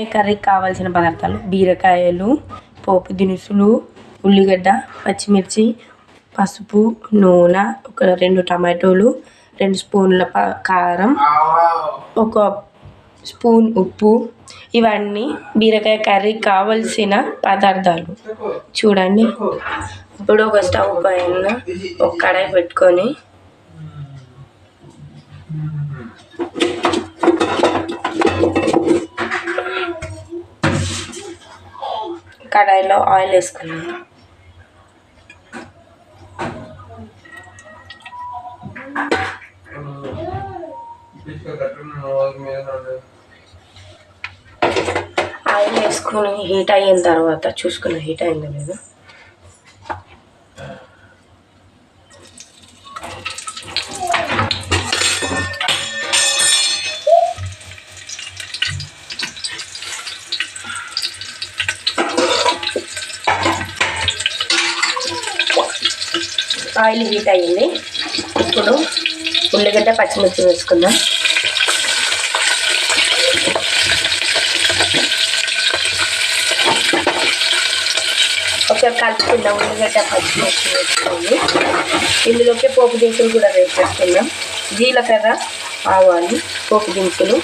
కర్రీకి కావాల్సిన పదార్థాలు: బీరకాయలు, పోపు దినుసులు, ఉల్లిగడ్డ, పచ్చిమిర్చి, పసుపు, నూనె, ఒక 2 టమాటోలు, 2 స్పూన్ల కారం, 1 స్పూన్ ఉప్పు. ఇవన్నీ బీరకాయ కర్రీకి కావలసిన పదార్థాలు. చూడండి. ఇప్పుడు ఒక స్టవ్ పైన ఒక కడాయి పెట్టుకొని కడాయిలో ఆయిల్ వేసుకున్నాను. ఆయిల్ వేసుకొని హీట్ అయిన తర్వాత చూసుకున్న హీట్ అయిందో లేదో ఆయిల్ హీట్ అయ్యింది. ఇప్పుడు ఉల్లిగడ్డ, పచ్చిమిర్చి వేసుకుందాం. ఒకసారి కలుపుకుందాం. ఉల్లిగడ్డ, పచ్చిమిర్చి వేసుకోండి. ఇందులోకి పోపు దినుసులు కూడా వేసేసుకుందాం. జీలకర్ర, ఆవాలు, పోపు దినుసులు.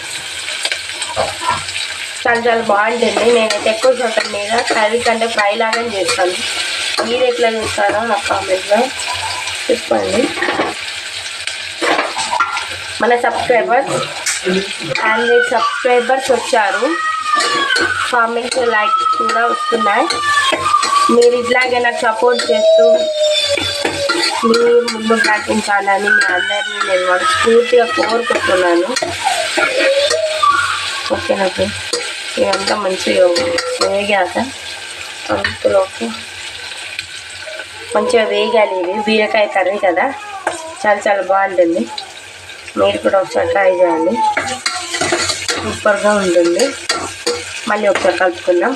చాలా బాగుంటుంది. నేనైతే ఎక్కువ శాతం మీద కర్రీ కంటే ఫ్రై లాగా చేస్తాను. మీరు ఎట్లా చేస్తారో నాకు కామెంట్లో చెప్పండి. మన సబ్స్క్రైబర్స్ 100 సబ్స్క్రైబర్స్ వచ్చారు. కామెంట్స్, లైక్స్ కూడా వస్తున్నాయి. మీరు ఇట్లాగే నాకు సపోర్ట్ చేస్తూ మీరు ముందు నటించాలని మీ అందరినీ నేను మనస్ఫూర్తిగా కోరుకుంటున్నాను. ఓకేనా ఫ్రెండ్స్? ఇదంతా మంచిగా వేగాక అందులోకి మంచిగా వేగాలి. ఇది బీరకాయ కర్రీ కదా, చాలా బాగుంటుంది. మీరు కూడా ఒకసారి ట్రై చేయండి, సూపర్గా ఉంటుంది. మళ్ళీ ఒకసారి కలుపుకుందాం.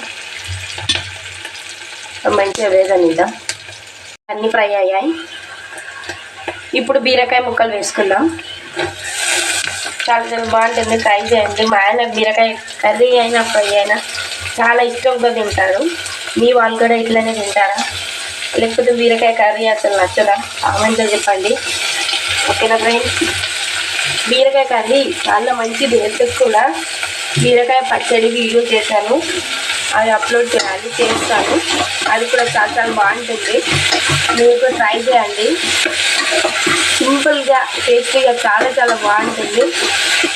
మంచిగా వేగనిద్దాం. అన్నీ ఫ్రై అయ్యాయి. ఇప్పుడు బీరకాయ ముక్కలు వేసుకుందాం. చాలా బాగుంటుంది. ట్రై చేయండి. మా ఆయన బీరకాయ కర్రీ అయినా ఫ్రై అయినా చాలా ఇష్టంగా తింటారు. మీ వాళ్ళు కూడా ఇట్లనే తింటారా, లేకపోతే బీరకాయ కర్రీ అసలు నచ్చదా? కామెంట్లో చెప్పండి. ఓకేనా ఫ్రెండ్స్? బీరకాయ కర్రీ చాలా మంచిది హెల్త్కి కూడా. బీరకాయ పచ్చడి వీడియో చేశాను, అది అప్లోడ్ చేస్తాను. అది కూడా చాలా బాగుంటుంది. మీరు కూడా ట్రై చేయండి. సింపుల్గా, టేస్టీగా చాలా బాగుంటుంది.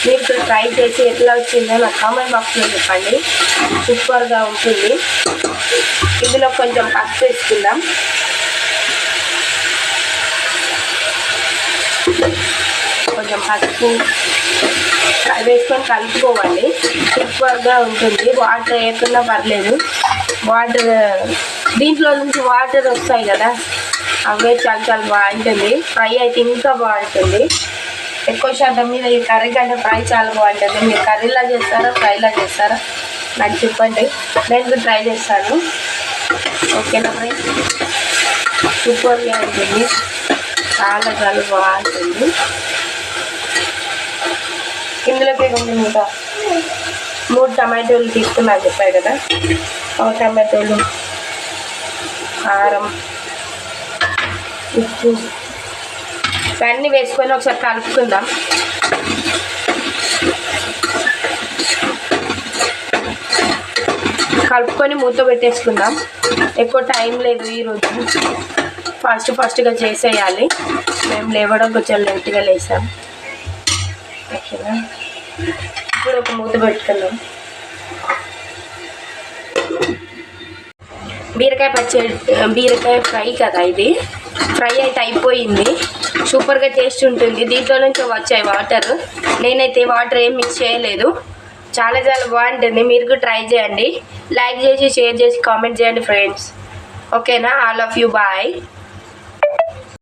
మీరు కూడా ట్రై చేసి ఎట్లా వచ్చిందో నాకు కామెంట్ బాక్స్లో చెప్పండి. సూపర్గా ఉంటుంది. ఇందులో కొంచెం పసుపు వేసుకుందాం. కొంచెం పసుపు వేసుకొని కలుపుకోవాలి. సూపర్గా ఉంటుంది. వాటర్ వేయకుండా పర్లేదు. వాటర్ దీంట్లో నుంచి వాటర్ వస్తాయి కదా, అవే చాలా బాగుంటుంది. ఫ్రై అయితే ఇంకా బాగుంటుంది. ఎక్కువ శాతం మీద ఈ కర్రీ కంటే ఫ్రై చాలా బాగుంటుంది. మీరు కర్రీలా చేస్తారా, ఫ్రైలా చేస్తారా నాకు చెప్పండి. నేను కూడా ట్రై చేస్తాను. ఓకేనా ఫ్రెండ్స్? సూపర్గా ఉంటుంది. చాలా బాగుంటుంది. ఇందులోకి ఇంకా 3 టమాటోలు తీసుకున్నాను చెప్పాను కదా. 1 టమాటోలు, కారం, ఉప్పు ఇవన్నీ వేసుకొని ఒకసారి కలుపుకుందాం. కలుపుకొని మూత పెట్టేసుకుందాం. ఎక్కువ టైం లేదు ఈరోజు. ఫాస్ట్గా చేసేయాలి. మేము లేవడం కొంచెం లేట్గా లేసాం. ఓకేనా? ఇప్పుడు ఒక మూత పెట్టుకుందాం. బీరకాయ ఫ్రై కదా, ఇది ఫ్రై అయితే అయిపోయింది. సూపర్గా టేస్ట్ ఉంటుంది. దీంట్లో నుంచి వచ్చాయి వాటర్. నేనైతే వాటర్ ఏం మిక్స్ చేయలేదు. చాలా బాగుంటుంది. మీరు కూడా ట్రై చేయండి. లైక్ చేసి, షేర్ చేసి, కామెంట్ చేయండి ఫ్రెండ్స్. ఓకేనా? All of you bye.